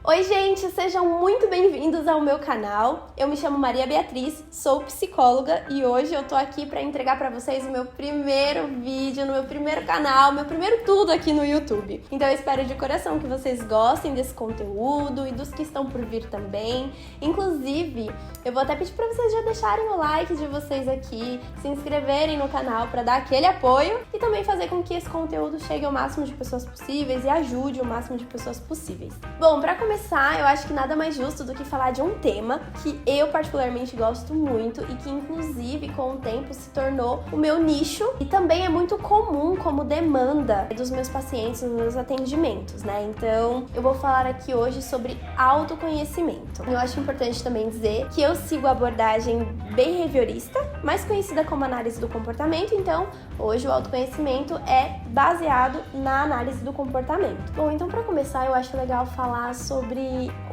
Oi gente, sejam muito bem-vindos ao meu canal. Eu me chamo Maria Beatriz, sou psicóloga e hoje eu tô aqui para entregar para vocês o meu primeiro vídeo no meu primeiro canal, meu primeiro tudo aqui no YouTube. Então eu espero de coração que vocês gostem desse conteúdo e dos que estão por vir também. Inclusive, eu vou até pedir para vocês já deixarem o like de vocês aqui, se inscreverem no canal para dar aquele apoio e também fazer com que esse conteúdo chegue ao máximo de pessoas possíveis e ajude o máximo de pessoas possíveis. Bom, para começar, eu acho que nada mais justo do que falar de um tema que eu particularmente gosto muito e que inclusive com o tempo se tornou o meu nicho e também é muito comum como demanda dos meus pacientes nos meus atendimentos, né? Então eu vou falar aqui hoje sobre autoconhecimento. Eu acho importante também dizer que eu sigo a abordagem behaviorista, mais conhecida como análise do comportamento, então hoje o autoconhecimento é baseado na análise do comportamento. Bom, então para começar eu acho legal falar sobre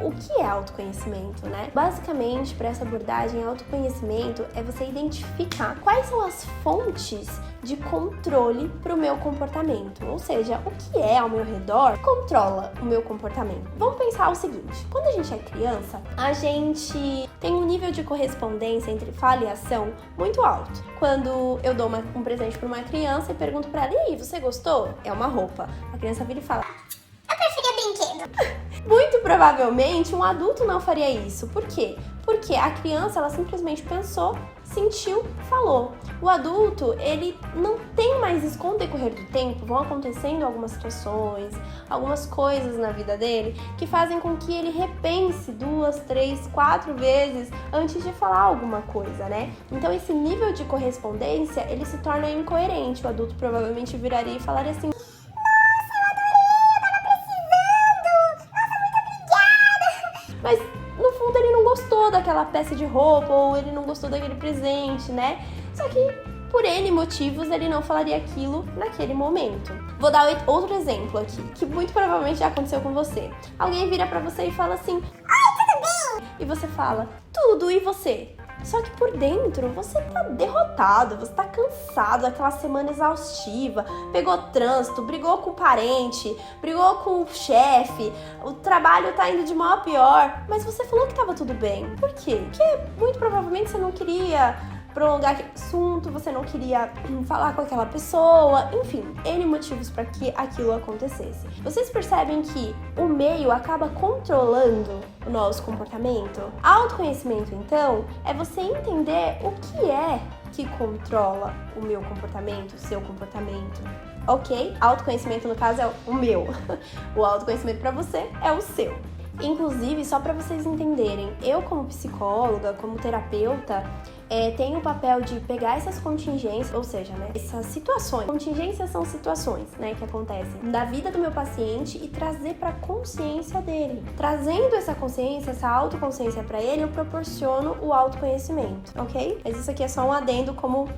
o que é autoconhecimento, né? Basicamente, para essa abordagem, autoconhecimento é você identificar quais são as fontes de controle para o meu comportamento, ou seja, o que é ao meu redor controla o meu comportamento. Vamos pensar o seguinte, quando a gente é criança, a gente tem um nível de correspondência entre fala e ação muito alto. Quando eu dou um presente para uma criança e pergunto para ela, e aí, você gostou? É uma roupa. A criança vira e fala, eu preferia brinquedo. Muito provavelmente um adulto não faria isso. Por quê? Porque a criança, ela simplesmente pensou, sentiu, falou. O adulto, ele não tem mais isso. Com o decorrer do tempo, vão acontecendo algumas situações, algumas coisas na vida dele que fazem com que ele repense 2, 3, 4 vezes antes de falar alguma coisa, né? Então esse nível de correspondência, ele se torna incoerente. O adulto provavelmente viraria e falaria assim, mas no fundo ele não gostou daquela peça de roupa ou ele não gostou daquele presente, né? Só que por N motivos ele não falaria aquilo naquele momento. Vou dar outro exemplo aqui, que muito provavelmente já aconteceu com você. Alguém vira pra você e fala assim, Oi, tudo bem? e você fala, tudo, e você? Só que por dentro você tá derrotado, você tá cansado daquela semana exaustiva, pegou trânsito, brigou com o parente, brigou com o chefe, o trabalho tá indo de mal a pior, mas você falou que tava tudo bem. Por quê? Porque muito provavelmente você não queria prolongar aquele assunto, você não queria falar com aquela pessoa, enfim, N motivos para que aquilo acontecesse. Vocês percebem que o meio acaba controlando o nosso comportamento? Autoconhecimento, então, é você entender o que é que controla o meu comportamento, o seu comportamento. Ok? Autoconhecimento, no caso, é o meu. O autoconhecimento para você é o seu. Inclusive, só para vocês entenderem, eu como psicóloga, como terapeuta, tenho o papel de pegar essas contingências, ou seja, né, essas situações. Contingências são situações, né, que acontecem da vida do meu paciente e trazer para a consciência dele. Trazendo essa consciência, essa autoconsciência para ele, eu proporciono o autoconhecimento, ok? Mas isso aqui é só um adendo como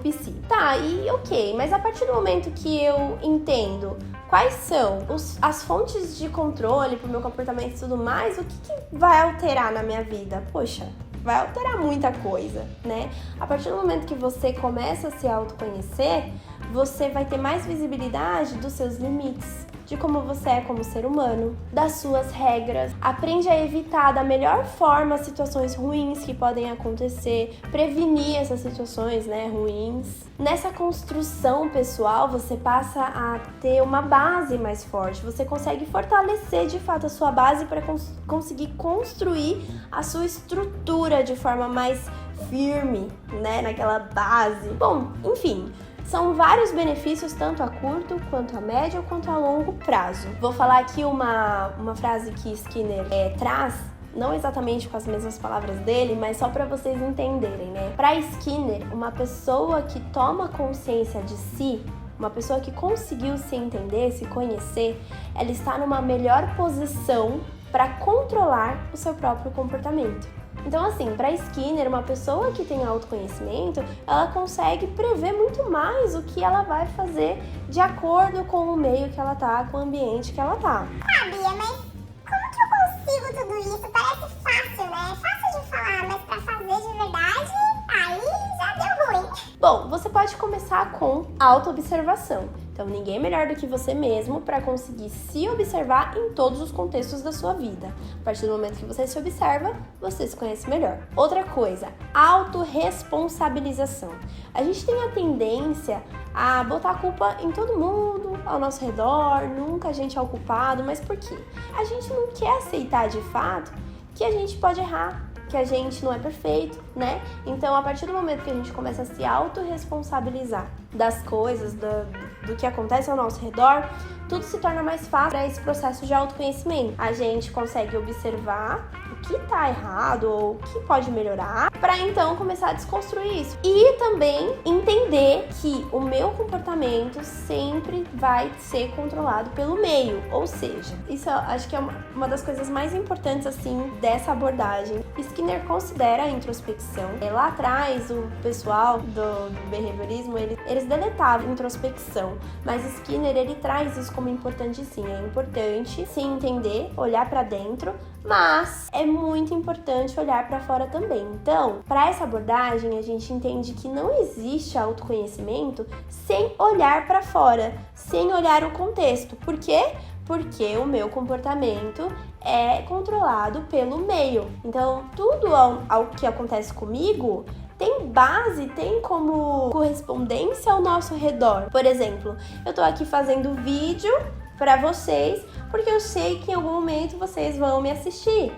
psi. Tá, e ok, mas a partir do momento que eu entendo quais são as fontes de controle pro meu comportamento e tudo mais, o que vai alterar na minha vida? Poxa, vai alterar muita coisa, né? A partir do momento que você começa a se autoconhecer, você vai ter mais visibilidade dos seus limites, de como você é como ser humano, das suas regras, aprende a evitar da melhor forma situações ruins que podem acontecer, prevenir essas situações, né, ruins. Nessa construção pessoal, você passa a ter uma base mais forte, você consegue fortalecer de fato a sua base para conseguir construir a sua estrutura de forma mais firme, né, naquela base. Bom, enfim, são vários benefícios, tanto a curto, quanto a médio, quanto a longo prazo. Vou falar aqui uma frase que Skinner traz, não exatamente com as mesmas palavras dele, mas só para vocês entenderem, né? Para Skinner, uma pessoa que toma consciência de si, uma pessoa que conseguiu se entender, se conhecer, ela está numa melhor posição para controlar o seu próprio comportamento. Então, assim, para Skinner, uma pessoa que tem autoconhecimento, ela consegue prever muito mais o que ela vai fazer de acordo com o meio que ela tá, com o ambiente que ela tá. Ah, Bia, mas como que eu consigo tudo isso? Parece fácil, né? Fácil de falar, mas pra fazer de verdade, aí já deu ruim. Bom, você pode começar com autoobservação. Então, ninguém melhor do que você mesmo para conseguir se observar em todos os contextos da sua vida. A partir do momento que você se observa, você se conhece melhor. Outra coisa, autorresponsabilização. A gente tem a tendência a botar a culpa em todo mundo ao nosso redor, nunca a gente é o culpado, mas por quê? A gente não quer aceitar de fato que a gente pode errar, que a gente não é perfeito, né? Então, a partir do momento que a gente começa a se autorresponsabilizar das coisas, do que acontece ao nosso redor, tudo se torna mais fácil para esse processo de autoconhecimento. A gente consegue observar o que tá errado ou o que pode melhorar, para então começar a desconstruir isso. E também entender que o meu comportamento sempre vai ser controlado pelo meio, ou seja, isso eu acho que é uma das coisas mais importantes assim dessa abordagem. Skinner considera a introspecção. Lá atrás, o pessoal do behaviorismo, eles deletavam a introspecção, mas Skinner, ele traz isso como importante sim. É importante se entender, olhar para dentro, mas é muito importante olhar para fora também. Então, para essa abordagem, a gente entende que não existe autoconhecimento sem olhar para fora, sem olhar o contexto. Por quê? Porque o meu comportamento é controlado pelo meio. Então, tudo ao que acontece comigo tem base, tem como correspondência ao nosso redor. Por exemplo, eu tô aqui fazendo vídeo para vocês, porque eu sei que em algum momento vocês vão me assistir.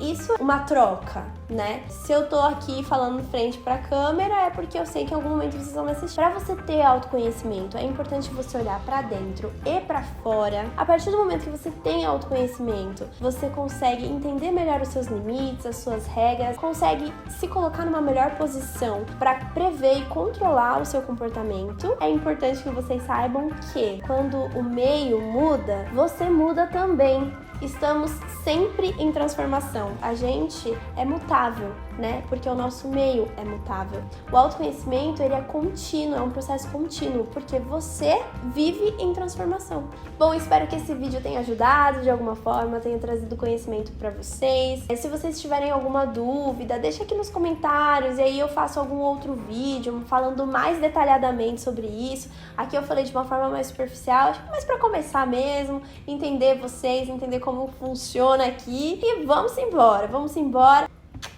Isso é uma troca, né? Se eu tô aqui falando frente pra câmera, é porque eu sei que em algum momento vocês vão me assistir. Para você ter autoconhecimento, é importante você olhar para dentro e para fora. A partir do momento que você tem autoconhecimento, você consegue entender melhor os seus limites, as suas regras, consegue se colocar numa melhor posição para prever e controlar o seu comportamento. É importante que vocês saibam que quando o meio muda, você muda também. Estamos sempre em transformação. A gente é mutável, né? Porque o nosso meio é mutável. O autoconhecimento, ele é contínuo, é um processo contínuo, porque você vive em transformação. Bom, espero que esse vídeo tenha ajudado de alguma forma, tenha trazido conhecimento para vocês. Se vocês tiverem alguma dúvida, deixa aqui nos comentários e aí eu faço algum outro vídeo falando mais detalhadamente sobre isso. Aqui eu falei de uma forma mais superficial, acho que mais para começar mesmo, entender vocês, entender como funciona aqui. E vamos embora.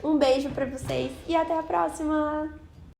Um beijo pra vocês e até a próxima!